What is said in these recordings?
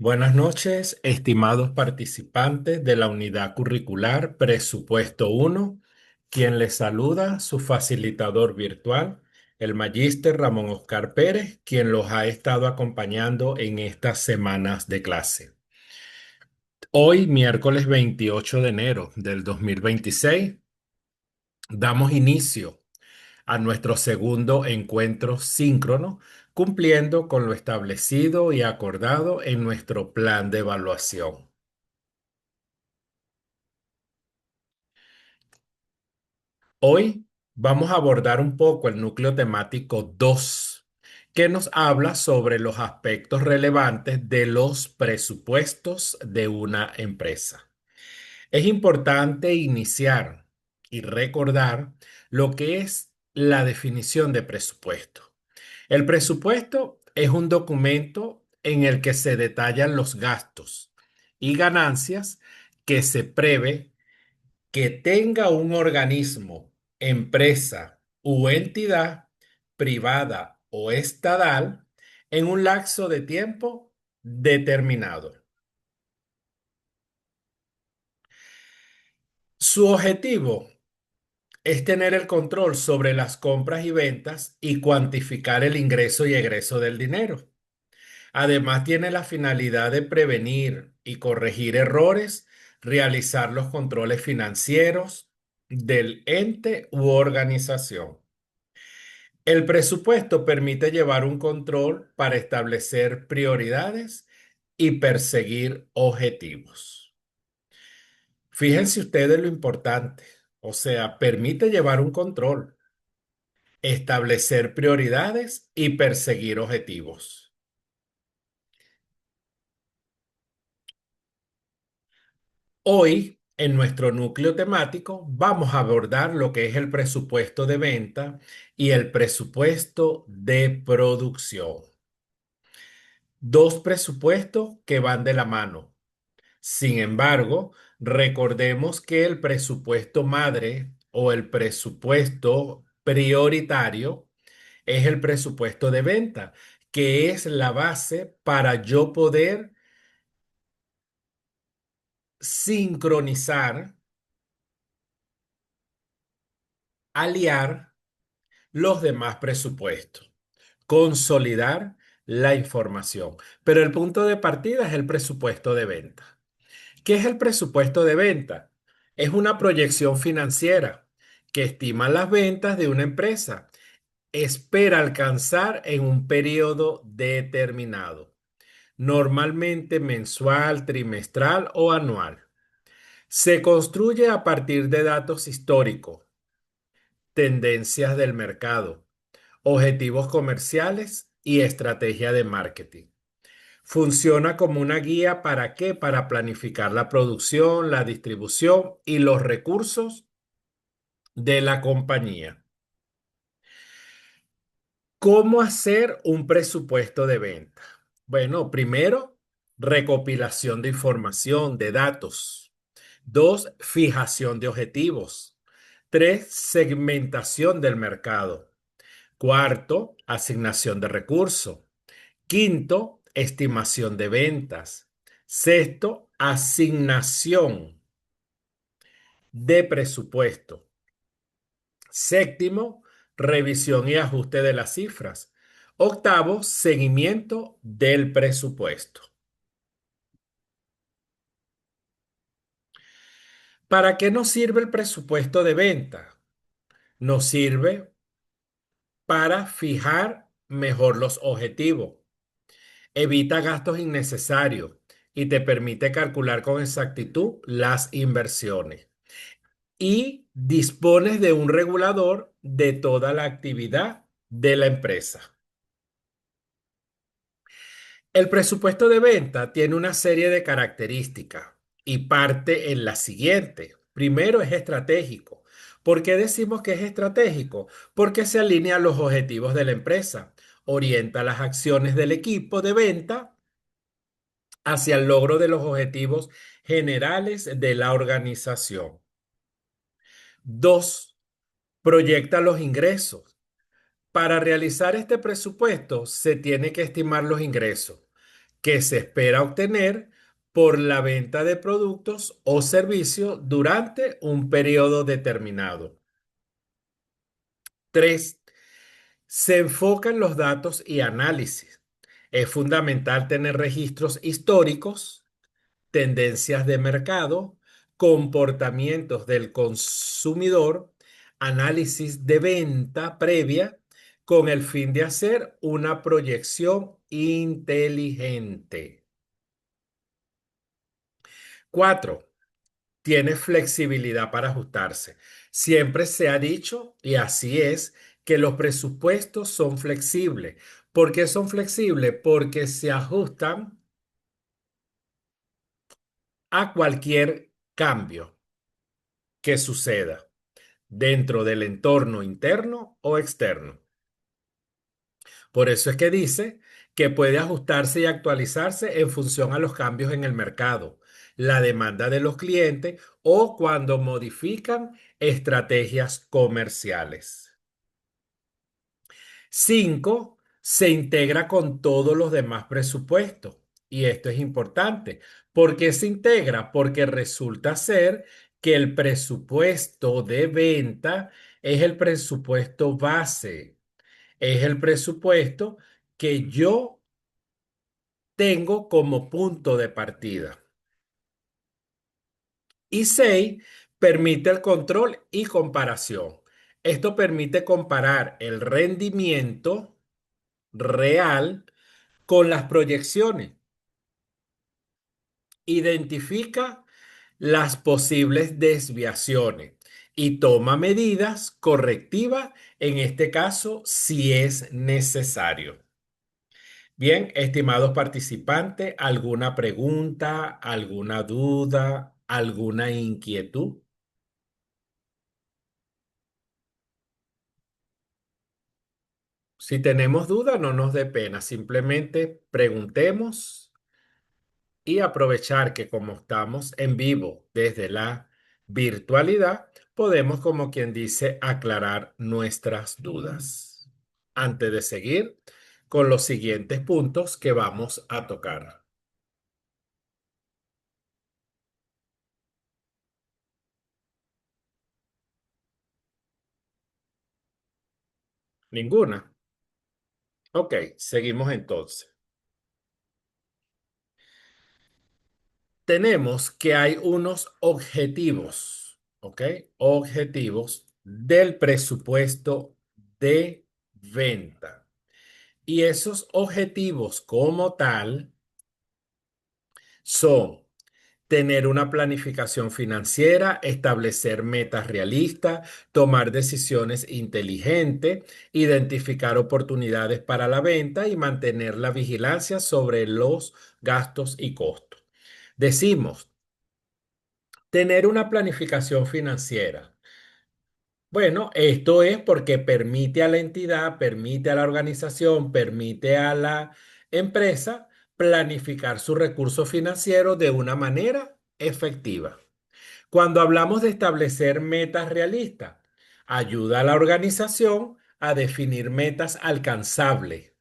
Buenas noches, estimados participantes de la unidad curricular Presupuesto uno. Quien les saluda, su facilitador virtual, el magíster Ramón Oscar Pérez, quien los ha estado acompañando en estas semanas de clase. Hoy, miércoles 28 de enero del 2026, damos inicio a nuestro segundo encuentro síncrono, cumpliendo con lo establecido y acordado en nuestro plan de evaluación. Hoy vamos a abordar un poco el núcleo temático 2, que nos habla sobre los aspectos relevantes de los presupuestos de una empresa. Es importante iniciar y recordar lo que es la definición de presupuesto. El presupuesto es un documento en el que se detallan los gastos y ganancias que se prevé que tenga un organismo, empresa u entidad privada o estatal en un lapso de tiempo determinado. Su objetivo es tener el control sobre las compras y ventas y cuantificar el ingreso y egreso del dinero. Además, tiene la finalidad de prevenir y corregir errores, realizar los controles financieros del ente u organización. El presupuesto permite llevar un control para establecer prioridades y perseguir objetivos. Fíjense ustedes lo importante, o sea, permite llevar un control, establecer prioridades y perseguir objetivos. Hoy, en nuestro núcleo temático, vamos a abordar lo que es el presupuesto de venta y el presupuesto de producción. Dos presupuestos que van de la mano. Sin embargo, recordemos que el presupuesto madre o el presupuesto prioritario es el presupuesto de venta, que es la base para yo poder sincronizar, aliar los demás presupuestos, consolidar la información. Pero el punto de partida es el presupuesto de venta. ¿Qué es el presupuesto de venta? Es una proyección financiera que estima las ventas de una empresa. Espera alcanzar en un periodo determinado, normalmente mensual, trimestral o anual. Se construye a partir de datos históricos, tendencias del mercado, objetivos comerciales y estrategia de marketing. Funciona como una guía para qué, para planificar la producción, la distribución y los recursos de la compañía. ¿Cómo hacer un presupuesto de venta? Bueno, primero, recopilación de información, de datos. Dos, fijación de objetivos. Tres, segmentación del mercado. Cuarto, asignación de recursos. Quinto, estimación de ventas. Sexto, asignación de presupuesto. Séptimo, revisión y ajuste de las cifras. Octavo, seguimiento del presupuesto. ¿Para qué nos sirve el presupuesto de venta? Nos sirve para fijar mejor los objetivos. Evita gastos innecesarios y te permite calcular con exactitud las inversiones. Y dispones de un regulador de toda la actividad de la empresa. El presupuesto de venta tiene una serie de características y parte en la siguiente. Primero, es estratégico. ¿Por qué decimos que es estratégico? Porque se alinea a los objetivos de la empresa, orienta las acciones del equipo de venta hacia el logro de los objetivos generales de la organización. Dos, proyecta los ingresos. Para realizar este presupuesto se tiene que estimar los ingresos, que se espera obtener por la venta de productos o servicios durante un periodo determinado. 3. Se enfoca en los datos y análisis. Es fundamental tener registros históricos, tendencias de mercado, comportamientos del consumidor, análisis de venta previa con el fin de hacer una proyección inteligente. 4. Tiene flexibilidad para ajustarse. Siempre se ha dicho, y así es, que los presupuestos son flexibles. ¿Por qué son flexibles? Porque se ajustan a cualquier cambio que suceda dentro del entorno interno o externo. Por eso es que dice que puede ajustarse y actualizarse en función a los cambios en el mercado, la demanda de los clientes o cuando modifican estrategias comerciales. 5. Se integra con todos los demás presupuestos. Y esto es importante. ¿Por qué se integra? Porque resulta ser que el presupuesto de venta es el presupuesto base, es el presupuesto que yo tengo como punto de partida. Y 6. Permite el control y comparación. Esto permite comparar el rendimiento real con las proyecciones. Identifica las posibles desviaciones y toma medidas correctivas, en este caso, si es necesario. Bien, estimados participantes, ¿alguna pregunta, alguna duda, alguna inquietud? Si tenemos duda, no nos dé pena, simplemente preguntemos y aprovechar que como estamos en vivo desde la virtualidad, podemos, como quien dice, aclarar nuestras dudas antes de seguir con los siguientes puntos que vamos a tocar. ¿Ninguna? Ok, seguimos entonces. Tenemos que hay unos objetivos, ¿ok? Objetivos del presupuesto de venta. Y esos objetivos como tal son tener una planificación financiera, establecer metas realistas, tomar decisiones inteligentes, identificar oportunidades para la venta y mantener la vigilancia sobre los gastos y costos. Decimos, tener una planificación financiera. Bueno, esto es porque permite a la entidad, permite a la organización, permite a la empresa planificar su recurso financiero de una manera efectiva. Cuando hablamos de establecer metas realistas, ayuda a la organización a definir metas alcanzables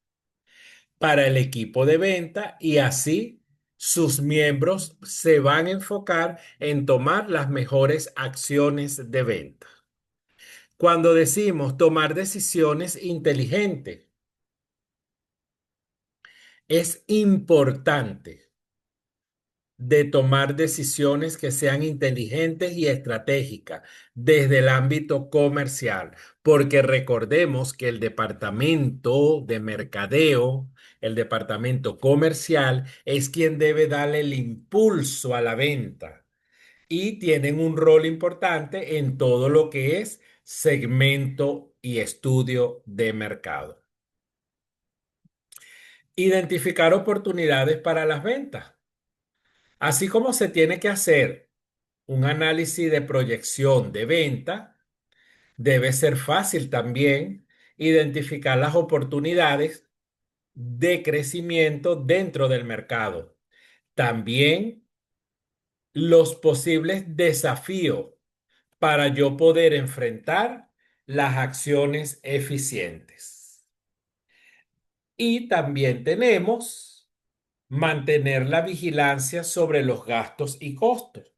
para el equipo de venta y así sus miembros se van a enfocar en tomar las mejores acciones de venta. Cuando decimos tomar decisiones inteligentes, es importante de tomar decisiones que sean inteligentes y estratégicas desde el ámbito comercial, porque recordemos que el departamento de mercadeo, el departamento comercial, es quien debe darle el impulso a la venta y tienen un rol importante en todo lo que es segmento y estudio de mercado. Identificar oportunidades para las ventas. Así como se tiene que hacer un análisis de proyección de venta, debe ser fácil también identificar las oportunidades de crecimiento dentro del mercado. También los posibles desafíos para yo poder enfrentar las acciones eficientes. Y también tenemos mantener la vigilancia sobre los gastos y costos.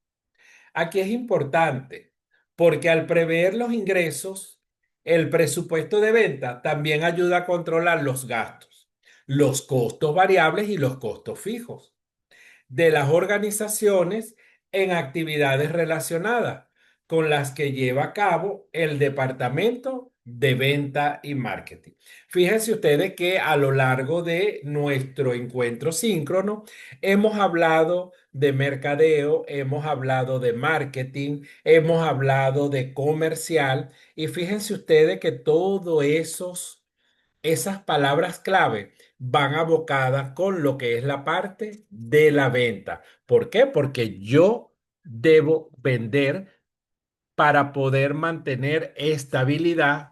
Aquí es importante porque al prever los ingresos, el presupuesto de venta también ayuda a controlar los gastos, los costos variables y los costos fijos de las organizaciones en actividades relacionadas con las que lleva a cabo el departamento de venta y marketing. Fíjense ustedes que a lo largo de nuestro encuentro síncrono hemos hablado de mercadeo, hemos hablado de marketing, hemos hablado de comercial y fíjense ustedes que todos esas palabras clave van abocadas con lo que es la parte de la venta. ¿Por qué? Porque yo debo vender para poder mantener estabilidad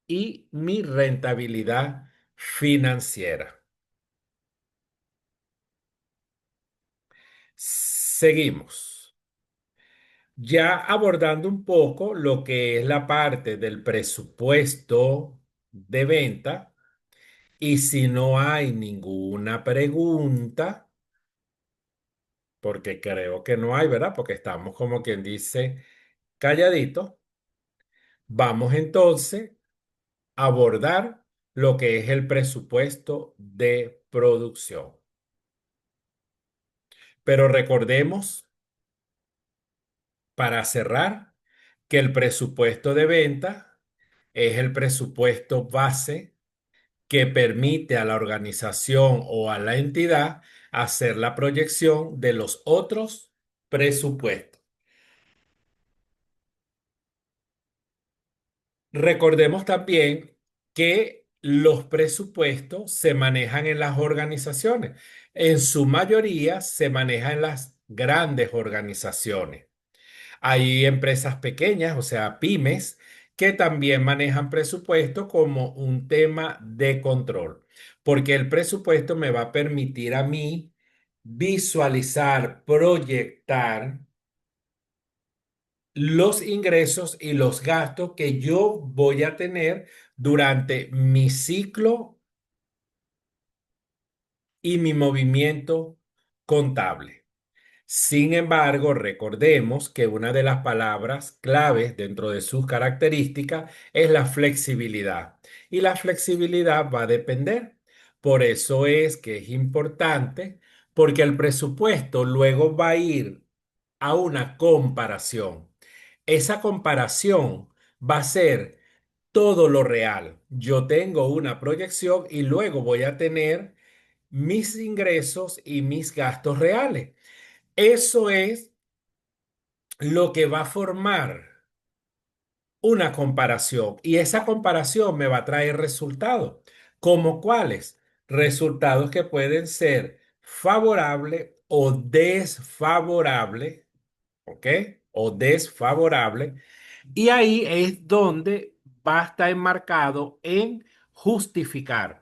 y mi rentabilidad financiera. Seguimos. Ya abordando un poco lo que es la parte del presupuesto de venta. Y si no hay ninguna pregunta, porque creo que no hay, ¿verdad? Porque estamos como quien dice calladitos. Vamos entonces a abordar lo que es el presupuesto de producción. Pero recordemos, para cerrar, que el presupuesto de venta es el presupuesto base que permite a la organización o a la entidad hacer la proyección de los otros presupuestos. Recordemos también que los presupuestos se manejan en las organizaciones. En su mayoría se manejan en las grandes organizaciones. Hay empresas pequeñas, o sea, pymes, que también manejan presupuesto como un tema de control, porque el presupuesto me va a permitir a mí visualizar, proyectar los ingresos y los gastos que yo voy a tener durante mi ciclo y mi movimiento contable. Sin embargo, recordemos que una de las palabras claves dentro de sus características es la flexibilidad. Y la flexibilidad va a depender. Por eso es que es importante, porque el presupuesto luego va a ir a una comparación. Esa comparación va a ser todo lo real. Yo tengo una proyección y luego voy a tener mis ingresos y mis gastos reales. Eso es lo que va a formar una comparación y esa comparación me va a traer resultados. ¿Como cuáles? Resultados que pueden ser favorables o desfavorables, ¿ok? O desfavorables. Y ahí es donde va a estar enmarcado en justificar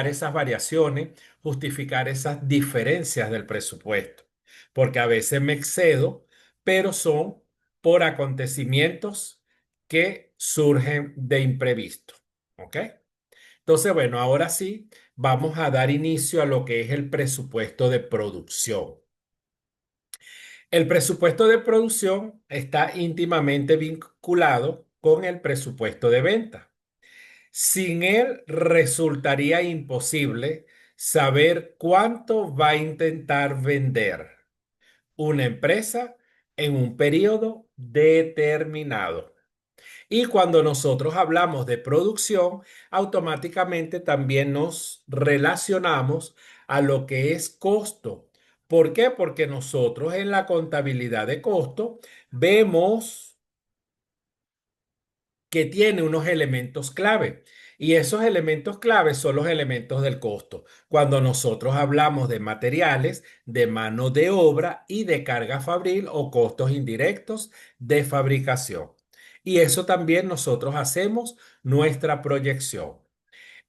esas variaciones, justificar esas diferencias del presupuesto, porque a veces me excedo, pero son por acontecimientos que surgen de imprevisto, ¿ok? Entonces, bueno, ahora sí, vamos a dar inicio a lo que es el presupuesto de producción. El presupuesto de producción está íntimamente vinculado con el presupuesto de venta. Sin él resultaría imposible saber cuánto va a intentar vender una empresa en un periodo determinado. Y cuando nosotros hablamos de producción, automáticamente también nos relacionamos a lo que es costo. ¿Por qué? Porque nosotros en la contabilidad de costo vemos que tiene unos elementos clave. Y esos elementos clave son los elementos del costo. Cuando nosotros hablamos de materiales, de mano de obra y de carga fabril o costos indirectos de fabricación. Y eso también nosotros hacemos nuestra proyección.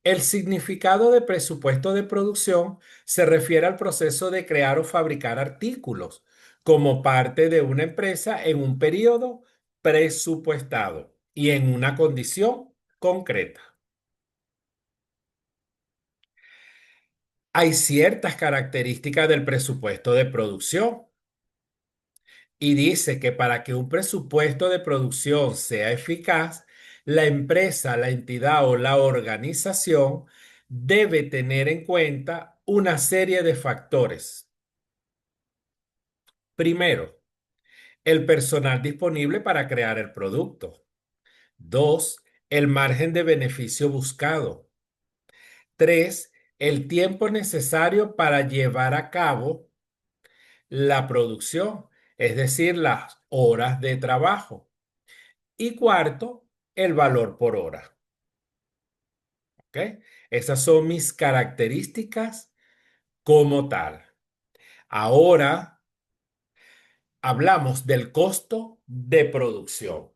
El significado de presupuesto de producción se refiere al proceso de crear o fabricar artículos como parte de una empresa en un periodo presupuestado y en una condición concreta. Hay ciertas características del presupuesto de producción y dice que para que un presupuesto de producción sea eficaz, la empresa, la entidad o la organización debe tener en cuenta una serie de factores. Primero, el personal disponible para crear el producto. Dos, el margen de beneficio buscado. Tres, el tiempo necesario para llevar a cabo la producción, es decir, las horas de trabajo. Y cuarto, el valor por hora. ¿Ok? Esas son mis características como tal. Ahora hablamos del costo de producción.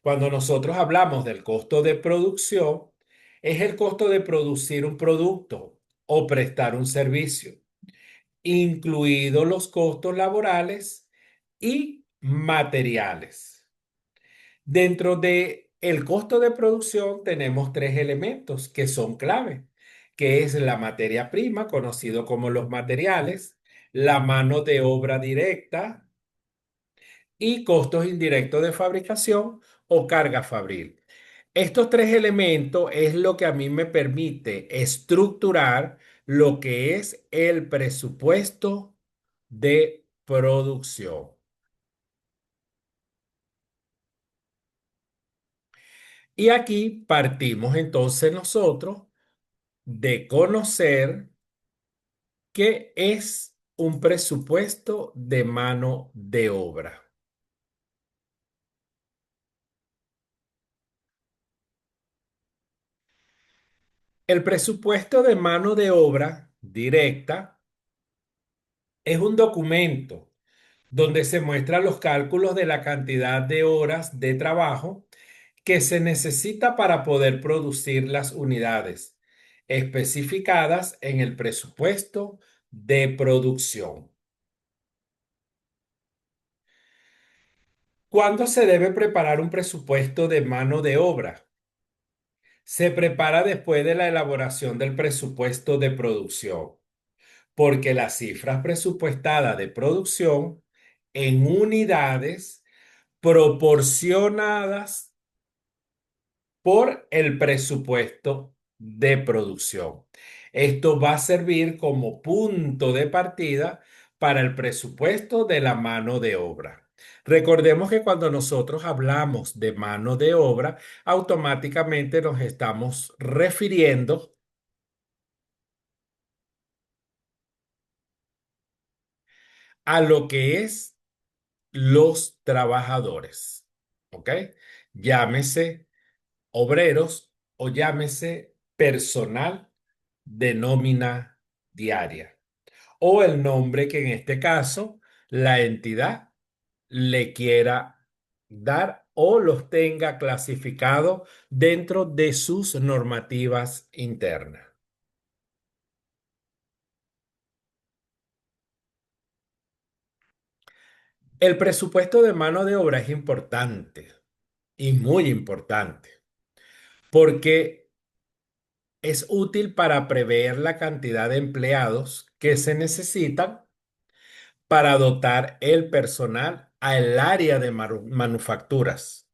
Cuando nosotros hablamos del costo de producción, es el costo de producir un producto o prestar un servicio, incluidos los costos laborales y materiales. Dentro de el costo de producción tenemos tres elementos que son clave, que es la materia prima, conocido como los materiales, la mano de obra directa y costos indirectos de fabricación o carga fabril. Estos tres elementos es lo que a mí me permite estructurar lo que es el presupuesto de producción. Y aquí partimos entonces nosotros de conocer qué es un presupuesto de mano de obra. El presupuesto de mano de obra directa es un documento donde se muestran los cálculos de la cantidad de horas de trabajo que se necesita para poder producir las unidades especificadas en el presupuesto de producción. ¿Cuándo se debe preparar un presupuesto de mano de obra? Se prepara después de la elaboración del presupuesto de producción, porque las cifras presupuestadas de producción en unidades proporcionadas por el presupuesto de producción. Esto va a servir como punto de partida para el presupuesto de la mano de obra. Recordemos que cuando nosotros hablamos de mano de obra, automáticamente nos estamos refiriendo a lo que es los trabajadores. ¿Ok? Llámese obreros o llámese personal de nómina diaria o el nombre que en este caso la entidad le quiera dar o los tenga clasificado dentro de sus normativas internas. El presupuesto de mano de obra es importante y muy importante porque es útil para prever la cantidad de empleados que se necesitan para dotar el personal al área de manufacturas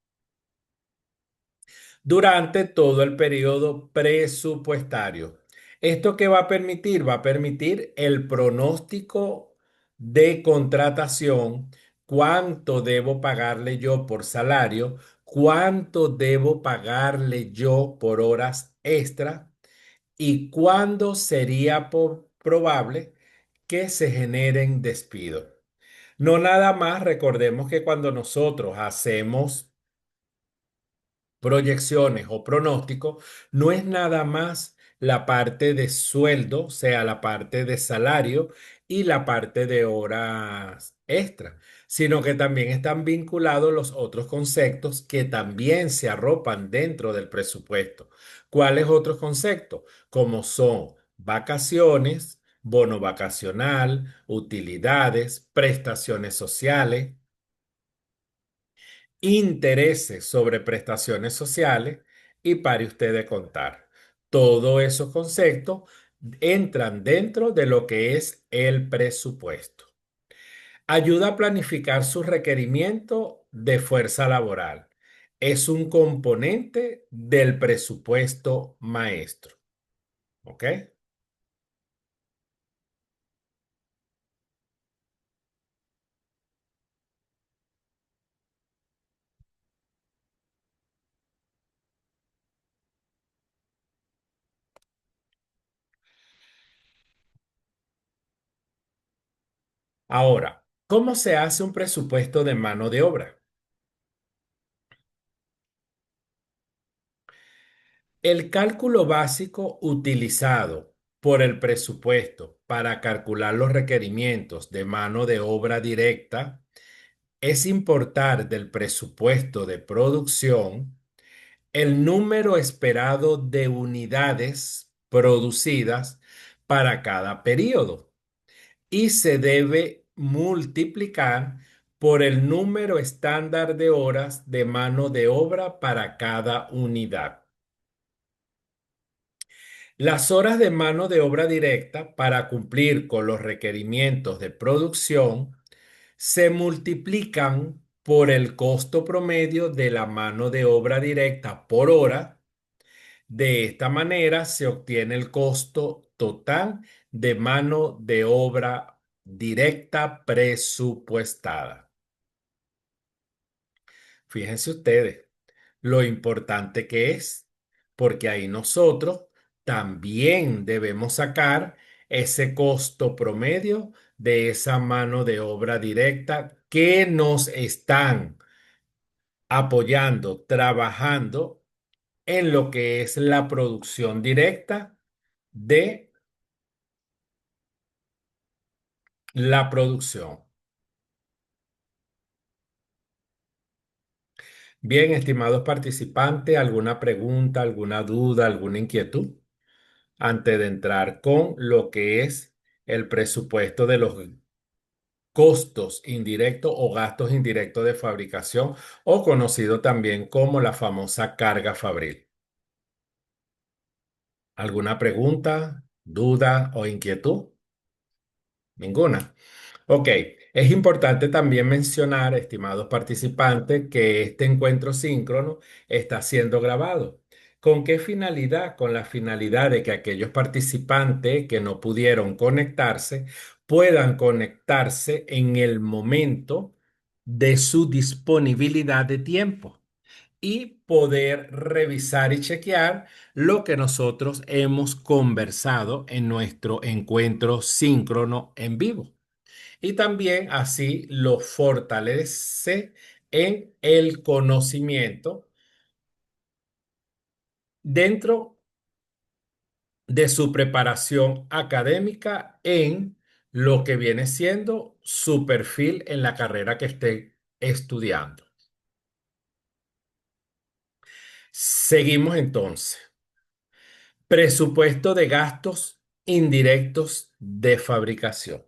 durante todo el periodo presupuestario. ¿Esto qué va a permitir? Va a permitir el pronóstico de contratación, cuánto debo pagarle yo por salario, cuánto debo pagarle yo por horas extra y cuándo sería probable que se generen despidos. No nada más, recordemos que cuando nosotros hacemos proyecciones o pronósticos, no es nada más la parte de sueldo, o sea, la parte de salario y la parte de horas extra, sino que también están vinculados los otros conceptos que también se arropan dentro del presupuesto. ¿Cuáles otros conceptos? Como son vacaciones, bono vacacional, utilidades, prestaciones sociales, intereses sobre prestaciones sociales y pare usted de contar. Todos esos conceptos entran dentro de lo que es el presupuesto. Ayuda a planificar su requerimiento de fuerza laboral. Es un componente del presupuesto maestro. ¿Ok? Ahora, ¿cómo se hace un presupuesto de mano de obra? El cálculo básico utilizado por el presupuesto para calcular los requerimientos de mano de obra directa es importar del presupuesto de producción el número esperado de unidades producidas para cada periodo y se debe multiplicar por el número estándar de horas de mano de obra para cada unidad. Las horas de mano de obra directa para cumplir con los requerimientos de producción se multiplican por el costo promedio de la mano de obra directa por hora. De esta manera se obtiene el costo total de mano de obra directa presupuestada. Fíjense ustedes lo importante que es, porque ahí nosotros también debemos sacar ese costo promedio de esa mano de obra directa que nos están apoyando, trabajando en lo que es la producción directa de la producción. Bien, estimados participantes, ¿alguna pregunta, alguna duda, alguna inquietud antes de entrar con lo que es el presupuesto de los costos indirectos o gastos indirectos de fabricación o conocido también como la famosa carga fabril? ¿Alguna pregunta, duda o inquietud? Ninguna. Ok, es importante también mencionar, estimados participantes, que este encuentro síncrono está siendo grabado. ¿Con qué finalidad? Con la finalidad de que aquellos participantes que no pudieron conectarse puedan conectarse en el momento de su disponibilidad de tiempo y poder revisar y chequear lo que nosotros hemos conversado en nuestro encuentro síncrono en vivo y también así lo fortalece en el conocimiento dentro de su preparación académica en lo que viene siendo su perfil en la carrera que esté estudiando. Seguimos entonces. Presupuesto de gastos indirectos de fabricación.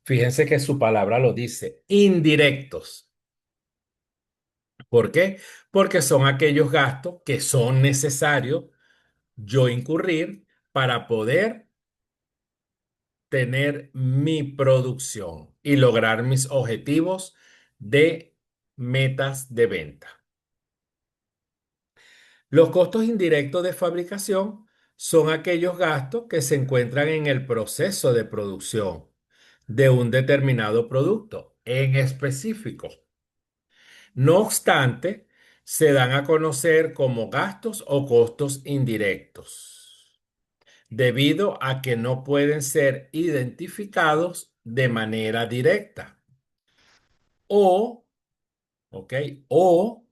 Fíjense que su palabra lo dice, indirectos. ¿Por qué? Porque son aquellos gastos que son necesarios yo incurrir para poder tener mi producción y lograr mis objetivos de metas de venta. Los costos indirectos de fabricación son aquellos gastos que se encuentran en el proceso de producción de un determinado producto en específico. No obstante, se dan a conocer como gastos o costos indirectos, debido a que no pueden ser identificados de manera directa o, ¿ok? O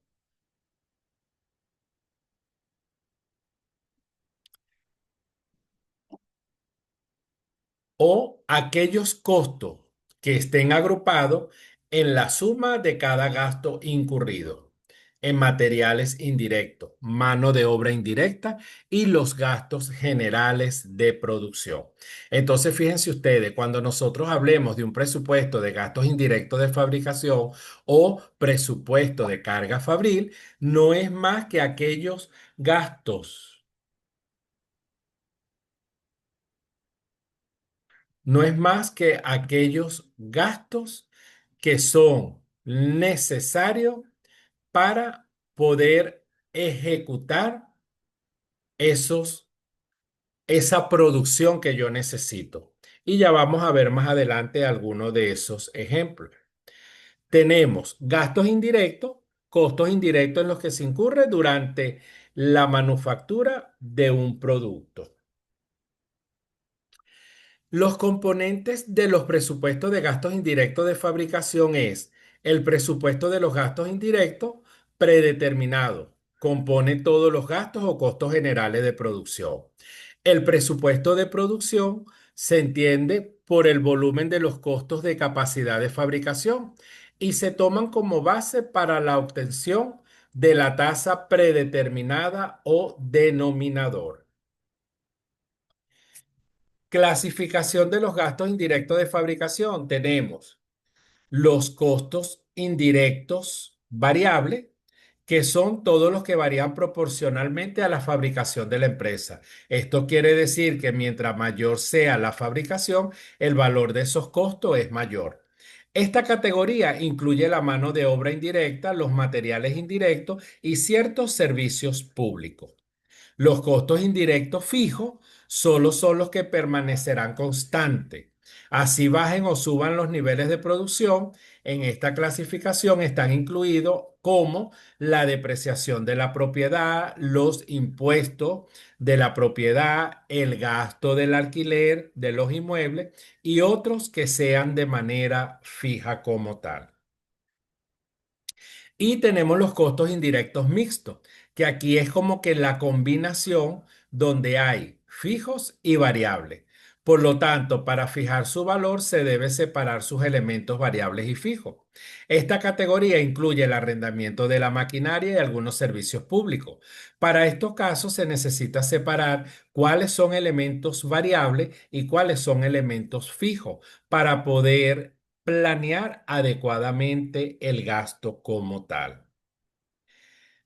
o aquellos costos que estén agrupados en la suma de cada gasto incurrido en materiales indirectos, mano de obra indirecta y los gastos generales de producción. Entonces, fíjense ustedes, cuando nosotros hablemos de un presupuesto de gastos indirectos de fabricación o presupuesto de carga fabril, no es más que aquellos gastos No es más que aquellos gastos que son necesarios para poder ejecutar esos, esa producción que yo necesito. Y ya vamos a ver más adelante algunos de esos ejemplos. Tenemos gastos indirectos, costos indirectos en los que se incurre durante la manufactura de un producto. Los componentes de los presupuestos de gastos indirectos de fabricación es el presupuesto de los gastos indirectos predeterminado. Compone todos los gastos o costos generales de producción. El presupuesto de producción se entiende por el volumen de los costos de capacidad de fabricación y se toman como base para la obtención de la tasa predeterminada o denominador. Clasificación de los gastos indirectos de fabricación. Tenemos los costos indirectos variables, que son todos los que varían proporcionalmente a la fabricación de la empresa. Esto quiere decir que mientras mayor sea la fabricación, el valor de esos costos es mayor. Esta categoría incluye la mano de obra indirecta, los materiales indirectos y ciertos servicios públicos. Los costos indirectos fijos solo son los que permanecerán constantes. Así bajen o suban los niveles de producción. En esta clasificación están incluidos como la depreciación de la propiedad, los impuestos de la propiedad, el gasto del alquiler de los inmuebles y otros que sean de manera fija como tal. Y tenemos los costos indirectos mixtos, que aquí es como que la combinación donde hay fijos y variables. Por lo tanto, para fijar su valor se debe separar sus elementos variables y fijos. Esta categoría incluye el arrendamiento de la maquinaria y algunos servicios públicos. Para estos casos se necesita separar cuáles son elementos variables y cuáles son elementos fijos para poder planear adecuadamente el gasto como tal.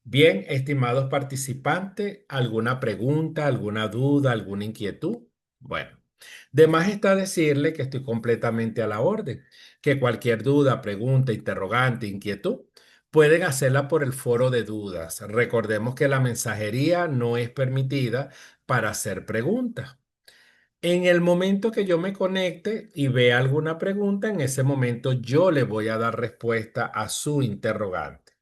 Bien, estimados participantes, ¿alguna pregunta, alguna duda, alguna inquietud? Bueno, de más está decirle que estoy completamente a la orden, que cualquier duda, pregunta, interrogante, inquietud, pueden hacerla por el foro de dudas. Recordemos que la mensajería no es permitida para hacer preguntas. En el momento que yo me conecte y vea alguna pregunta, en ese momento yo le voy a dar respuesta a su interrogante.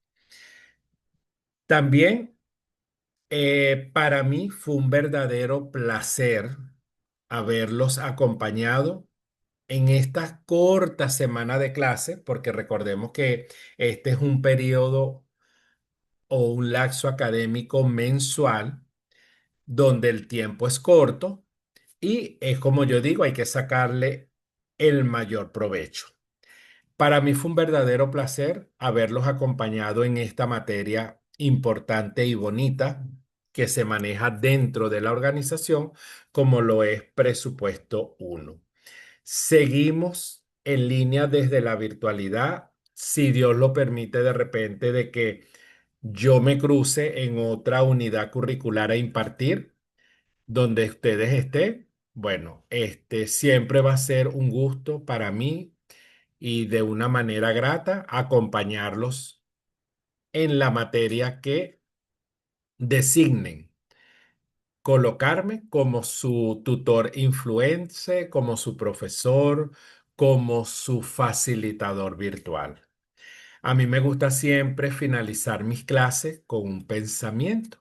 También para mí fue un verdadero placer haberlos acompañado en esta corta semana de clase, porque recordemos que este es un periodo o un lapso académico mensual donde el tiempo es corto y es como yo digo, hay que sacarle el mayor provecho. Para mí fue un verdadero placer haberlos acompañado en esta materia importante y bonita que se maneja dentro de la organización, como lo es Presupuesto uno. Seguimos en línea desde la virtualidad, si Dios lo permite de repente de que yo me cruce en otra unidad curricular a impartir donde ustedes estén. Bueno, este siempre va a ser un gusto para mí y de una manera grata acompañarlos en la materia que designen, colocarme como su tutor influencer, como su profesor, como su facilitador virtual. A mí me gusta siempre finalizar mis clases con un pensamiento.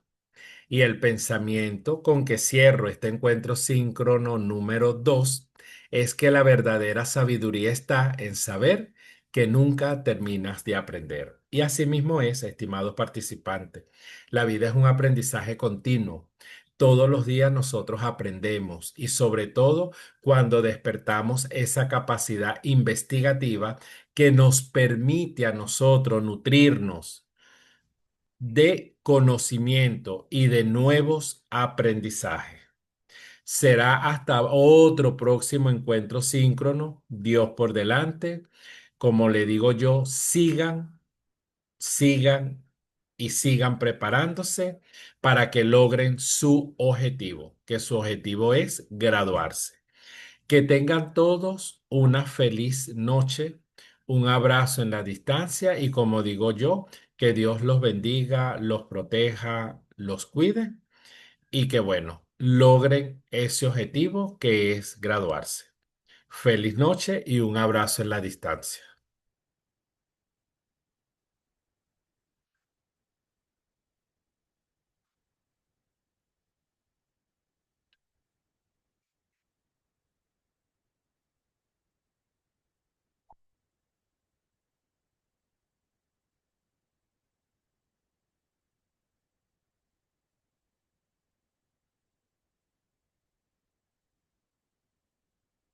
Y el pensamiento con que cierro este encuentro síncrono número 2 es que la verdadera sabiduría está en saber que nunca terminas de aprender. Y así mismo es, estimados participantes. La vida es un aprendizaje continuo. Todos los días nosotros aprendemos y sobre todo cuando despertamos esa capacidad investigativa que nos permite a nosotros nutrirnos de conocimiento y de nuevos aprendizajes. Será hasta otro próximo encuentro síncrono. Dios por delante. Como le digo yo, sigan, sigan y sigan preparándose para que logren su objetivo, que su objetivo es graduarse. Que tengan todos una feliz noche, un abrazo en la distancia y como digo yo, que Dios los bendiga, los proteja, los cuide y que bueno, logren ese objetivo que es graduarse. Feliz noche y un abrazo en la distancia.